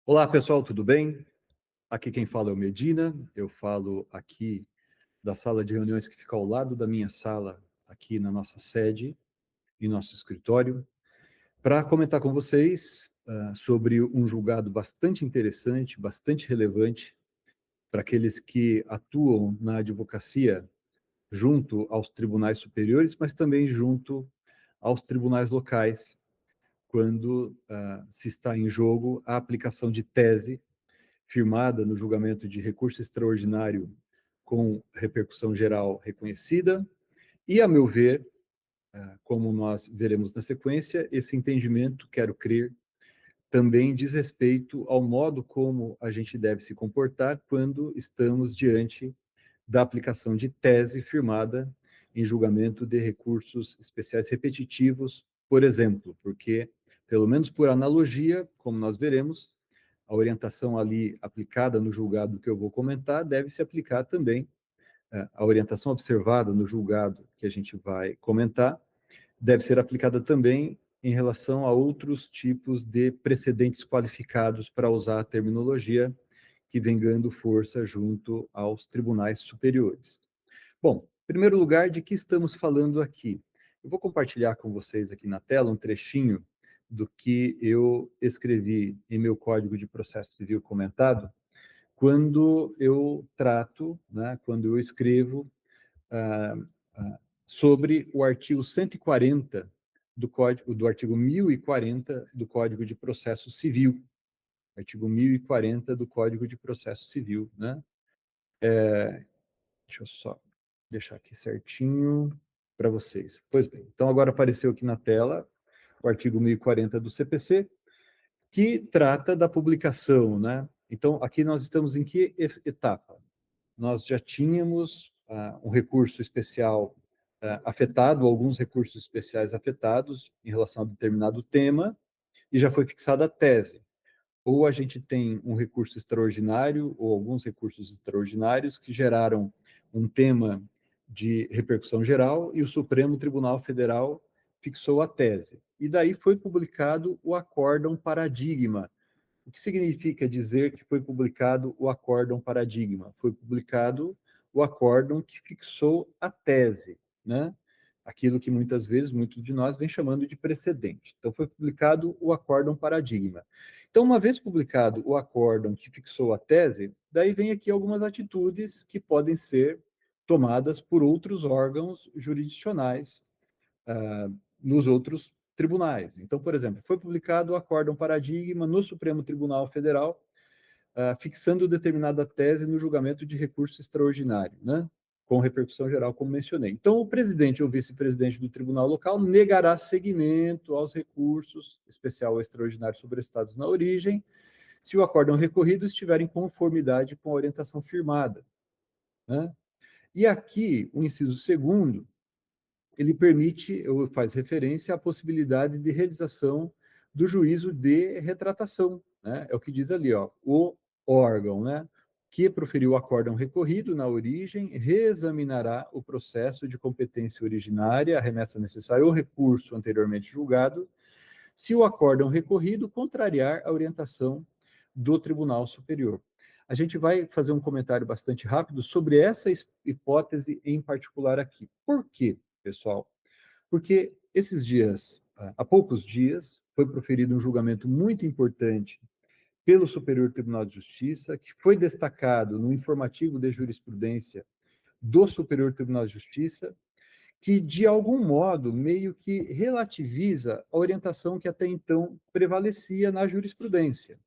Olá, pessoal, tudo bem? Aqui quem fala é o Medina. Eu falo aqui da sala de reuniões que fica ao lado da minha sala, aqui na nossa sede, em nosso escritório, para comentar com vocês sobre um julgado bastante interessante, bastante relevante para aqueles que atuam na advocacia junto aos tribunais superiores, mas também junto aos tribunais locais, quando se está em jogo a aplicação de tese firmada no julgamento de recurso extraordinário com repercussão geral reconhecida, e, a meu ver, como nós veremos na sequência, esse entendimento, quero crer, também diz respeito ao modo como a gente deve se comportar quando estamos diante da aplicação de tese firmada em julgamento de recursos especiais repetitivos, por exemplo, porque, pelo menos por analogia, como nós veremos, a orientação ali aplicada no julgado que eu vou comentar deve se aplicar também, a orientação observada no julgado que a gente vai comentar deve ser aplicada também em relação a outros tipos de precedentes qualificados, para usar a terminologia que vem ganhando força junto aos tribunais superiores. Bom, em primeiro lugar, de que estamos falando aqui? Eu vou compartilhar com vocês aqui na tela um trechinho do que eu escrevi em meu Código de Processo Civil comentado, quando eu trato, né, quando eu escrevo ah, sobre o artigo 140 do Código, do artigo 1040 do Código de Processo Civil, artigo 1040 do Código de Processo Civil, né? Deixa eu só deixar aqui certinho para vocês. Pois bem, então agora apareceu aqui na tela o artigo 1040 do CPC, que trata da publicação, né? Então, aqui nós estamos em que etapa? Nós já tínhamos um recurso especial afetado, alguns recursos especiais afetados em relação a determinado tema, e já foi fixada a tese. Ou a gente tem um recurso extraordinário, ou alguns recursos extraordinários que geraram um tema de repercussão geral, e o Supremo Tribunal Federal fixou a tese. E daí foi publicado o acórdão paradigma. O que significa dizer que foi publicado o acórdão paradigma? Foi publicado o acórdão que fixou a tese, né? Aquilo que muitas vezes, muitos de nós vem chamando de precedente. Então, foi publicado o acórdão paradigma. Então, uma vez publicado o acórdão que fixou a tese, daí vem aqui algumas atitudes que podem ser tomadas por outros órgãos jurisdicionais nos outros tribunais. Então, por exemplo, foi publicado o acórdão paradigma no Supremo Tribunal Federal, fixando determinada tese no julgamento de recurso extraordinário, né? Com repercussão geral, como mencionei. Então, o presidente ou vice-presidente do tribunal local negará seguimento aos recursos especial ou extraordinário sobrestados na origem, se o acórdão recorrido estiver em conformidade com a orientação firmada, né? E aqui, o inciso segundo, ele permite, ou faz referência à possibilidade de realização do juízo de retratação, né? É o que diz ali, ó, o órgão, né, que proferiu o acórdão recorrido na origem, reexaminará o processo de competência originária, a remessa necessária ou recurso anteriormente julgado, se o acórdão recorrido contrariar a orientação do Tribunal Superior. A gente vai fazer um comentário bastante rápido sobre essa hipótese em particular aqui. Por quê, pessoal? Porque esses dias, há poucos dias, foi proferido um julgamento muito importante pelo Superior Tribunal de Justiça, que foi destacado no informativo de jurisprudência do Superior Tribunal de Justiça, que, de algum modo, meio que relativiza a orientação que até então prevalecia na jurisprudência.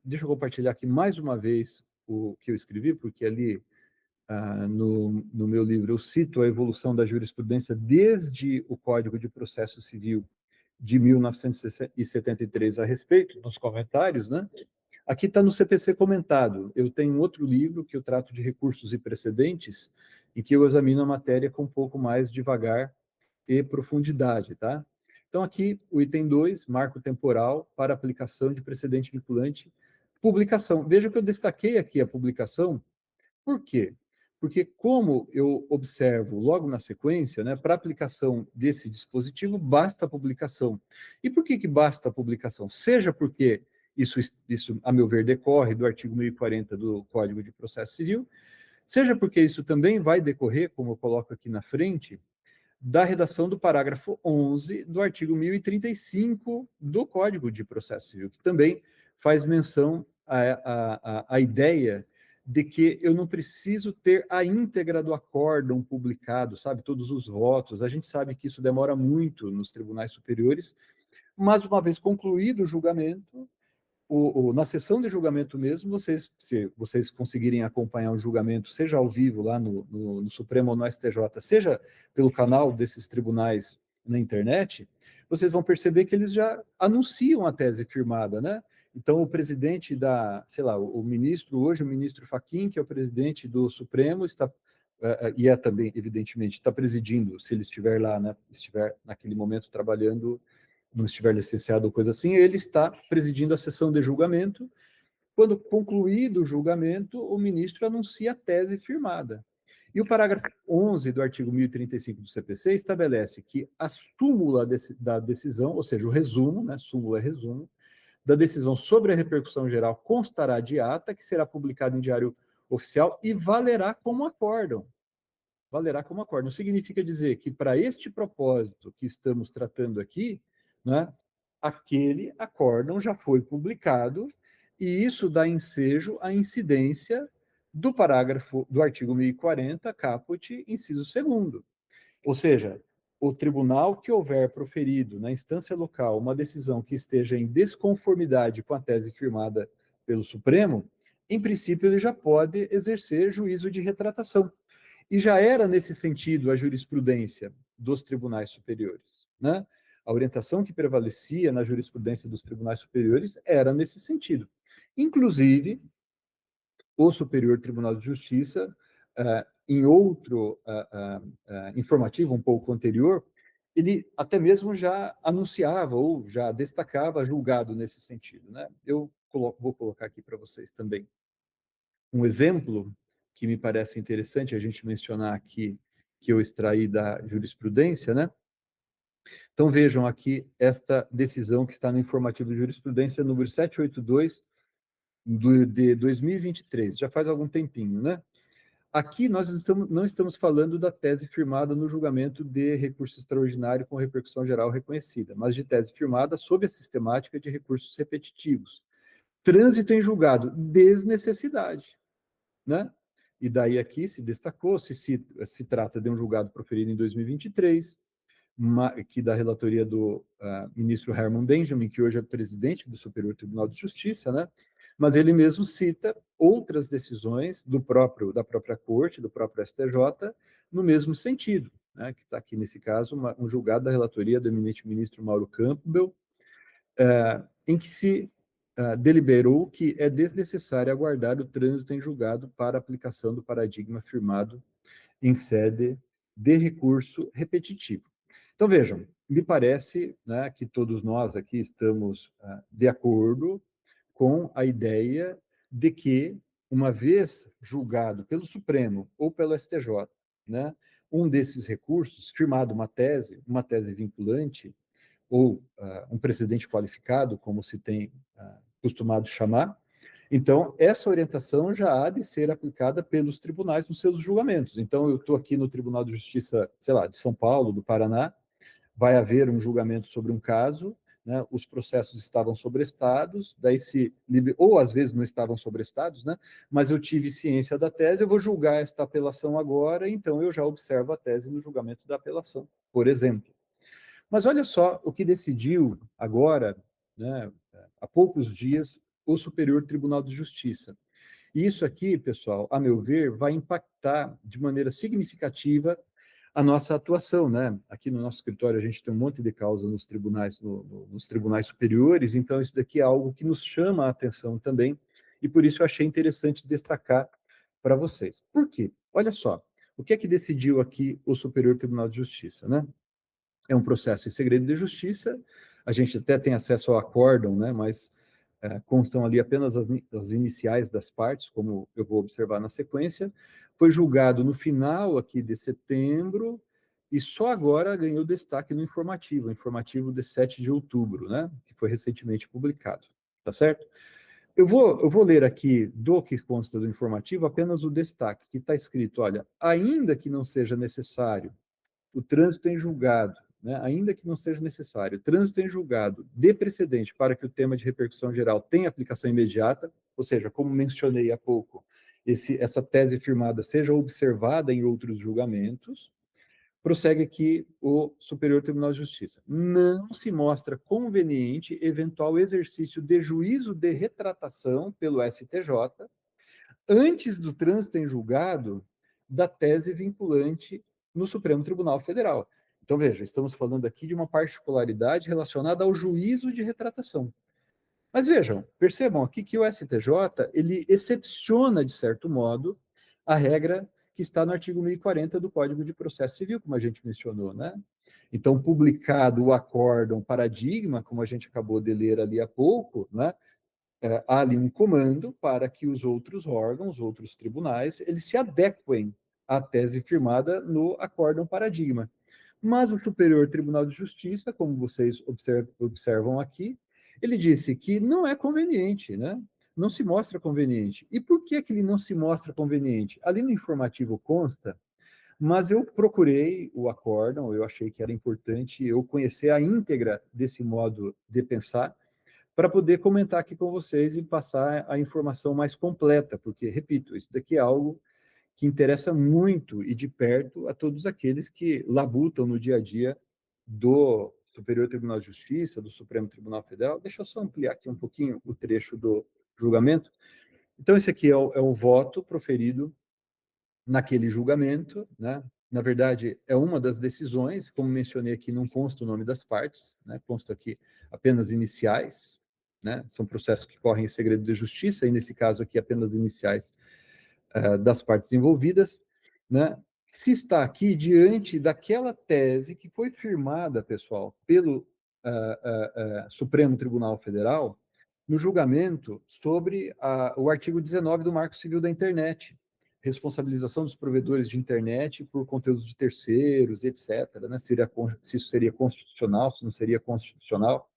Deixa eu compartilhar aqui mais uma vez o que eu escrevi, porque ali no meu livro eu cito a evolução da jurisprudência desde o Código de Processo Civil de 1973 a respeito, nos comentários, né? Aqui está no CPC comentado. Eu tenho outro livro que eu trato de recursos e precedentes, em que eu examino a matéria com um pouco mais devagar e profundidade, tá? Então, aqui, o item 2, marco temporal para aplicação de precedente vinculante, publicação. Veja que eu destaquei aqui a publicação. Por quê? Porque, como eu observo logo na sequência, né, para aplicação desse dispositivo, basta a publicação. E por que basta a publicação? Seja porque isso, a meu ver, decorre do artigo 1040 do Código de Processo Civil, seja porque isso também vai decorrer, como eu coloco aqui na frente, da redação do parágrafo 11 do artigo 1035 do Código de Processo Civil, que também faz menção à ideia de que eu não preciso ter a íntegra do acórdão publicado, sabe, todos os votos. A gente sabe que isso demora muito nos tribunais superiores, mas uma vez concluído o julgamento, na sessão de julgamento mesmo, se vocês conseguirem acompanhar o julgamento, seja ao vivo lá no Supremo ou no STJ, seja pelo canal desses tribunais na internet, vocês vão perceber que eles já anunciam a tese firmada, né? Então, o presidente sei lá, o ministro, hoje o ministro Fachin, que é o presidente do Supremo, está, e é também, evidentemente, está presidindo, se ele estiver lá, né, estiver naquele momento trabalhando, não estiver licenciado ou coisa assim, ele está presidindo a sessão de julgamento. Quando concluído o julgamento, o ministro anuncia a tese firmada. E o parágrafo 11 do artigo 1035 do CPC estabelece que a súmula da decisão, ou seja, o resumo, né, súmula é resumo, da decisão sobre a repercussão geral constará de ata, que será publicada em diário oficial e valerá como acórdão. Valerá como acórdão. Significa dizer que, para este propósito que estamos tratando aqui, né, aquele acórdão já foi publicado e isso dá ensejo à incidência do parágrafo do artigo 1040, caput, inciso 2º. Ou seja, o tribunal que houver proferido na instância local uma decisão que esteja em desconformidade com a tese firmada pelo Supremo, em princípio ele já pode exercer juízo de retratação. E já era nesse sentido a jurisprudência dos tribunais superiores, né? A orientação que prevalecia na jurisprudência dos tribunais superiores era nesse sentido. Inclusive, o Superior Tribunal de Justiça, em outro informativo um pouco anterior, ele até mesmo já anunciava ou já destacava julgado nesse sentido, né? Eu vou colocar aqui para vocês também um exemplo que me parece interessante a gente mencionar aqui, que eu extraí da jurisprudência, né? Então vejam aqui esta decisão que está no informativo de jurisprudência número 782 de 2023, já faz algum tempinho, né? Aqui nós não estamos falando da tese firmada no julgamento de recurso extraordinário com repercussão geral reconhecida, mas de tese firmada sob a sistemática de recursos repetitivos. Trânsito em julgado, desnecessidade, né? E daí aqui se destacou, se trata de um julgado proferido em 2023, que da relatoria do ministro Herman Benjamin, que hoje é presidente do Superior Tribunal de Justiça, né? Mas ele mesmo cita outras decisões da própria corte, do próprio STJ, no mesmo sentido, né? Que está aqui nesse caso um julgado da relatoria do eminente ministro Mauro Campbell, em que se deliberou que é desnecessário aguardar o trânsito em julgado para aplicação do paradigma firmado em sede de recurso repetitivo. Então, vejam, me parece, né, que todos nós aqui estamos de acordo com a ideia de que, uma vez julgado pelo Supremo ou pelo STJ, né, um desses recursos, firmado uma tese vinculante, ou um precedente qualificado, como se tem costumado chamar, então, essa orientação já há de ser aplicada pelos tribunais nos seus julgamentos. Então, eu estou aqui no Tribunal de Justiça, sei lá, de São Paulo, do Paraná, vai haver um julgamento sobre um caso, né, os processos estavam sobrestados, daí ou às vezes não estavam sobrestados, né, mas eu tive ciência da tese, eu vou julgar esta apelação agora, então eu já observo a tese no julgamento da apelação, por exemplo. Mas olha só o que decidiu agora, né, há poucos dias, o Superior Tribunal de Justiça. E isso aqui, pessoal, a meu ver, vai impactar de maneira significativa a nossa atuação, né? Aqui no nosso escritório a gente tem um monte de causa nos tribunais, nos tribunais superiores, então isso daqui é algo que nos chama a atenção também, e por isso eu achei interessante destacar para vocês. Por quê? Olha só, o que é que decidiu aqui o Superior Tribunal de Justiça, né? É um processo em segredo de justiça, a gente até tem acesso ao acórdão, né, mas constam ali apenas as iniciais das partes, como eu vou observar na sequência. Foi julgado no final aqui de setembro e só agora ganhou destaque no informativo de 7 de outubro, né, que foi recentemente publicado. tá certo? Eu vou ler aqui do que consta do informativo apenas o destaque, que está escrito, olha, ainda que não seja necessário o trânsito em julgado, né, ainda que não seja necessário, o trânsito em julgado dê precedente para que o tema de repercussão geral tenha aplicação imediata, ou seja, como mencionei há pouco, essa tese firmada seja observada em outros julgamentos, prossegue aqui o Superior Tribunal de Justiça. Não se mostra conveniente eventual exercício de juízo de retratação pelo STJ antes do trânsito em julgado da tese vinculante no Supremo Tribunal Federal. Então, veja, estamos falando aqui de uma particularidade relacionada ao juízo de retratação. Mas vejam, percebam aqui que o STJ, ele excepciona, de certo modo, a regra que está no artigo 1040 do Código de Processo Civil, como a gente mencionou, né? Então, publicado o acórdão paradigma, como a gente acabou de ler ali há pouco, né? Há ali um comando para que os outros órgãos, outros tribunais, eles se adequem à tese firmada no acórdão paradigma. Mas o Superior Tribunal de Justiça, como vocês observam aqui, ele disse que não é conveniente, né? Não se mostra conveniente. E por que que ele não se mostra conveniente? Ali no informativo consta, mas eu procurei o acórdão, eu achei que era importante eu conhecer a íntegra desse modo de pensar, para poder comentar aqui com vocês e passar a informação mais completa, porque, repito, isso daqui é algo que interessa muito e de perto a todos aqueles que labutam no dia a dia do Superior Tribunal de Justiça, do Supremo Tribunal Federal. Deixa eu só ampliar aqui um pouquinho o trecho do julgamento. Então, esse aqui é o voto proferido naquele julgamento, né? Na verdade, é uma das decisões, como mencionei aqui, não consta o nome das partes, né? Consta aqui apenas iniciais, né? São processos que correm em segredo de justiça, e nesse caso aqui apenas iniciais das partes envolvidas, né? Se está aqui diante daquela tese que foi firmada, pessoal, pelo Supremo Tribunal Federal, no julgamento sobre o artigo 19 do Marco Civil da Internet, responsabilização dos provedores de internet por conteúdos de terceiros, etc. Né? Se isso seria constitucional, se não seria constitucional.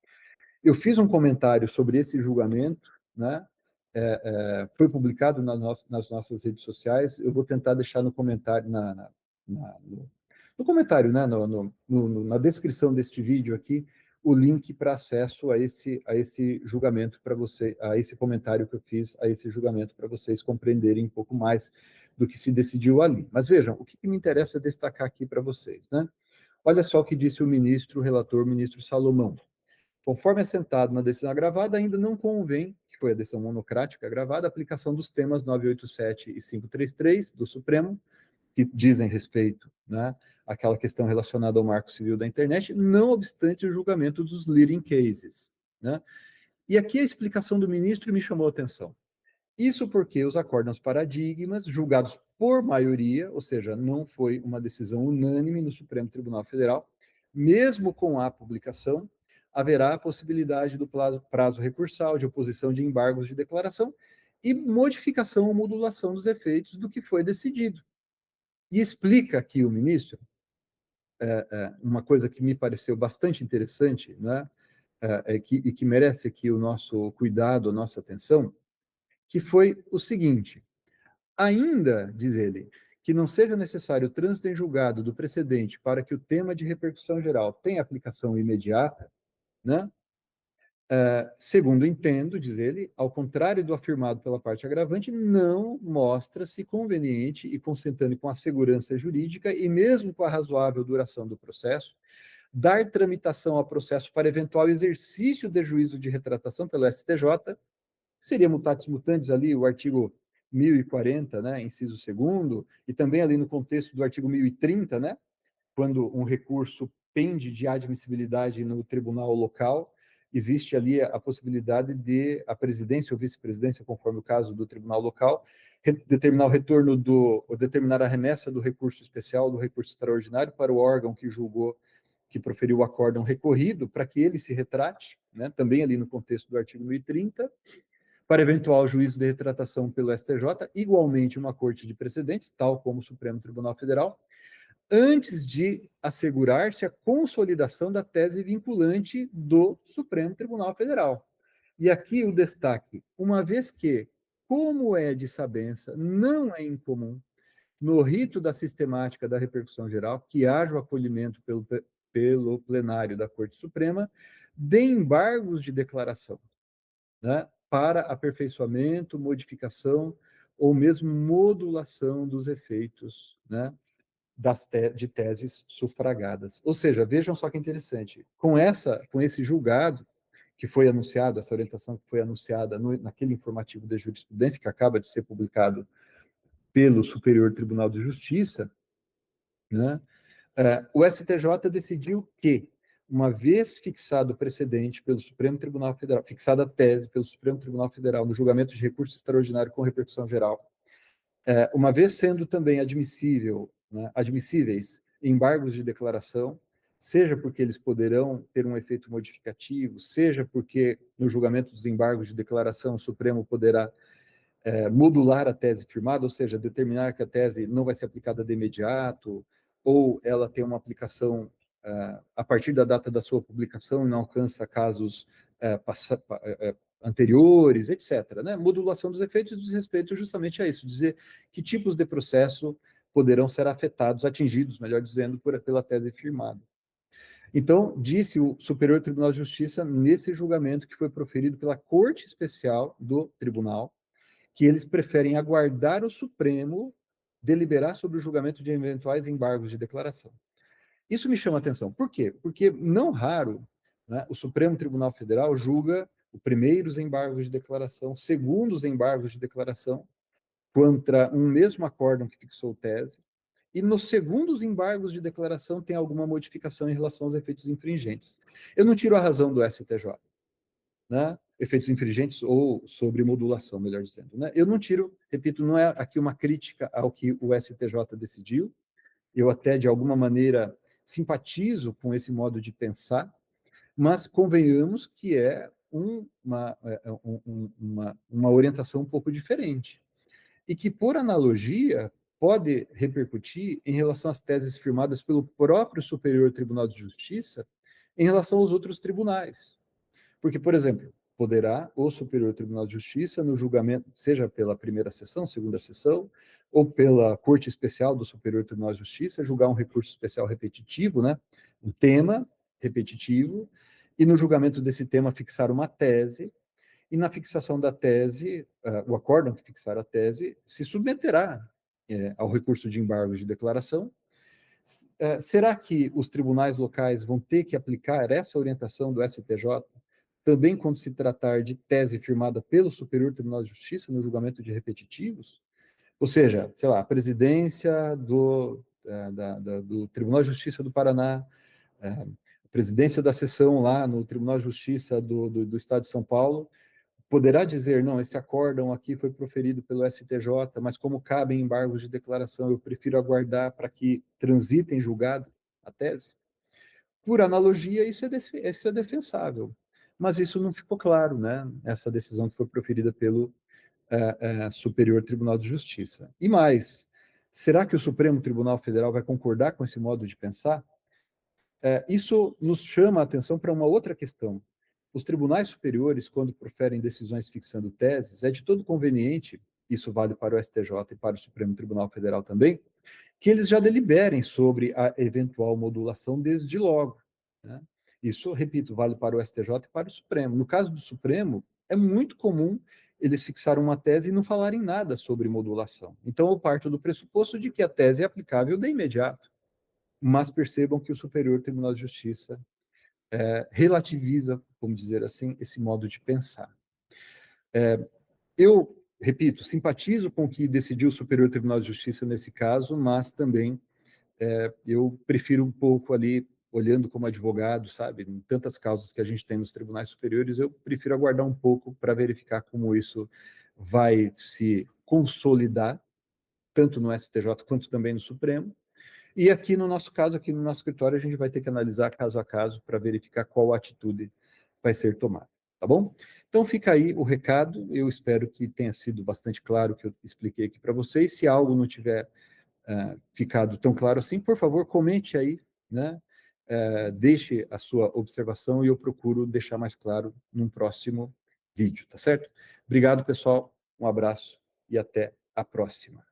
Eu fiz um comentário sobre esse julgamento, né? Foi publicado nas nossas redes sociais. Eu vou tentar deixar no comentário, no comentário, né? Na descrição deste vídeo aqui, o link para acesso a esse julgamento para você, a esse comentário que eu fiz, a esse julgamento, para vocês compreenderem um pouco mais do que se decidiu ali. Mas vejam, o que me interessa destacar aqui para vocês, né? Olha só o que disse o relator, o ministro Salomão. Conforme assentado na decisão agravada, ainda não convém, que foi a decisão monocrática agravada, a aplicação dos temas 987 e 533 do Supremo, que dizem respeito, né, àquela questão relacionada ao Marco Civil da Internet, não obstante o julgamento dos leading cases, né? E aqui a explicação do ministro me chamou a atenção. Isso porque os acórdãos paradigmas, julgados por maioria, ou seja, não foi uma decisão unânime no Supremo Tribunal Federal, mesmo com a publicação, haverá a possibilidade do prazo recursal, de oposição de embargos de declaração e modificação ou modulação dos efeitos do que foi decidido. E explica aqui o ministro uma coisa que me pareceu bastante interessante, né? E que merece aqui o nosso cuidado, a nossa atenção, que foi o seguinte: ainda, diz ele, que não seja necessário o trânsito em julgado do precedente para que o tema de repercussão geral tenha aplicação imediata, né? Segundo entendo, diz ele, ao contrário do afirmado pela parte agravante, não mostra-se conveniente e consentâneo com a segurança jurídica e mesmo com a razoável duração do processo, dar tramitação ao processo para eventual exercício de juízo de retratação pelo STJ, seria mutatis mutandis ali o artigo 1040, né, inciso 2º, e também ali no contexto do artigo 1030, né, quando um recurso pende de admissibilidade no tribunal local, existe ali a possibilidade de a presidência ou vice-presidência, conforme o caso do tribunal local, determinar o retorno ou determinar a remessa do recurso especial, do recurso extraordinário para o órgão que julgou, que proferiu o acórdão recorrido, para que ele se retrate, né, também ali no contexto do artigo 1030, para eventual juízo de retratação pelo STJ, igualmente uma corte de precedentes, tal como o Supremo Tribunal Federal, antes de assegurar-se a consolidação da tese vinculante do Supremo Tribunal Federal. E aqui o destaque, uma vez que, como é de sabença, não é incomum no rito da sistemática da repercussão geral que haja o acolhimento pelo plenário da Corte Suprema de embargos de declaração, né, para aperfeiçoamento, modificação ou mesmo modulação dos efeitos, né, de teses sufragadas. Ou seja, vejam só que interessante, com esse julgado que foi anunciado, essa orientação que foi anunciada naquele informativo de jurisprudência que acaba de ser publicado pelo Superior Tribunal de Justiça, né, o STJ decidiu que, uma vez fixado o precedente pelo Supremo Tribunal Federal, fixada a tese pelo Supremo Tribunal Federal no julgamento de recurso extraordinário com repercussão geral, uma vez sendo também admissíveis embargos de declaração, seja porque eles poderão ter um efeito modificativo, seja porque no julgamento dos embargos de declaração o Supremo poderá modular a tese firmada, ou seja, determinar que a tese não vai ser aplicada de imediato, ou ela tem uma aplicação a partir da data da sua publicação e não alcança casos anteriores, etc. Né? Modulação dos efeitos diz respeito justamente a isso, dizer que tipos de processo poderão ser afetados, atingidos, melhor dizendo, pela tese firmada. Então, disse o Superior Tribunal de Justiça, nesse julgamento que foi proferido pela Corte Especial do Tribunal, que eles preferem aguardar o Supremo deliberar sobre o julgamento de eventuais embargos de declaração. Isso me chama a atenção. Por quê? Porque, não raro, né, o Supremo Tribunal Federal julga os primeiros embargos de declaração, segundos embargos de declaração, contra um mesmo acórdão que fixou tese, e nos segundos embargos de declaração tem alguma modificação em relação aos efeitos infringentes. Eu não tiro a razão do STJ, né? Efeitos infringentes ou sobre modulação, melhor dizendo. Né? Eu não tiro, repito, não é aqui uma crítica ao que o STJ decidiu, eu até, de alguma maneira, simpatizo com esse modo de pensar, mas convenhamos que é uma orientação um pouco diferente. E que, por analogia, pode repercutir em relação às teses firmadas pelo próprio Superior Tribunal de Justiça em relação aos outros tribunais. Porque, por exemplo, poderá o Superior Tribunal de Justiça, no julgamento, seja pela primeira sessão, segunda sessão, ou pela Corte Especial do Superior Tribunal de Justiça, julgar um recurso especial repetitivo, né? Um tema repetitivo, e no julgamento desse tema fixar uma tese, e na fixação da tese, o acórdão que fixar a tese se submeterá ao recurso de embargo de declaração. Será que os tribunais locais vão ter que aplicar essa orientação do STJ também quando se tratar de tese firmada pelo Superior Tribunal de Justiça no julgamento de repetitivos? Ou seja, sei lá, a presidência do Tribunal de Justiça do Paraná, a presidência da sessão lá no Tribunal de Justiça do Estado de São Paulo, poderá dizer, não, esse acórdão aqui foi proferido pelo STJ, mas como cabem embargos de declaração, eu prefiro aguardar para que transite em julgado a tese? Por analogia, isso é defensável. Mas isso não ficou claro, né? Essa decisão que foi proferida pelo Superior Tribunal de Justiça. E mais, será que o Supremo Tribunal Federal vai concordar com esse modo de pensar? Isso nos chama a atenção para uma outra questão. Os tribunais superiores, quando proferem decisões fixando teses, é de todo conveniente, isso vale para o STJ e para o Supremo Tribunal Federal também, que eles já deliberem sobre a eventual modulação desde logo. Né? Isso, repito, vale para o STJ e para o Supremo. No caso do Supremo, é muito comum eles fixarem uma tese e não falarem nada sobre modulação. Então, eu parto do pressuposto de que a tese é aplicável de imediato. Mas percebam que o Superior Tribunal de Justiça relativiza, vamos dizer assim, esse modo de pensar. Eu, repito, simpatizo com o que decidiu o Superior Tribunal de Justiça nesse caso, mas também eu prefiro um pouco ali, olhando como advogado, sabe, em tantas causas que a gente tem nos tribunais superiores, eu prefiro aguardar um pouco para verificar como isso vai se consolidar, tanto no STJ quanto também no Supremo. E aqui no nosso caso, aqui no nosso escritório, a gente vai ter que analisar caso a caso para verificar qual atitude vai ser tomada, tá bom? Então fica aí o recado, eu espero que tenha sido bastante claro o que eu expliquei aqui para vocês. Se algo não tiver ficado tão claro assim, por favor, comente aí, né? Deixe a sua observação e eu procuro deixar mais claro num próximo vídeo, tá certo? Obrigado, pessoal. Um abraço e até a próxima.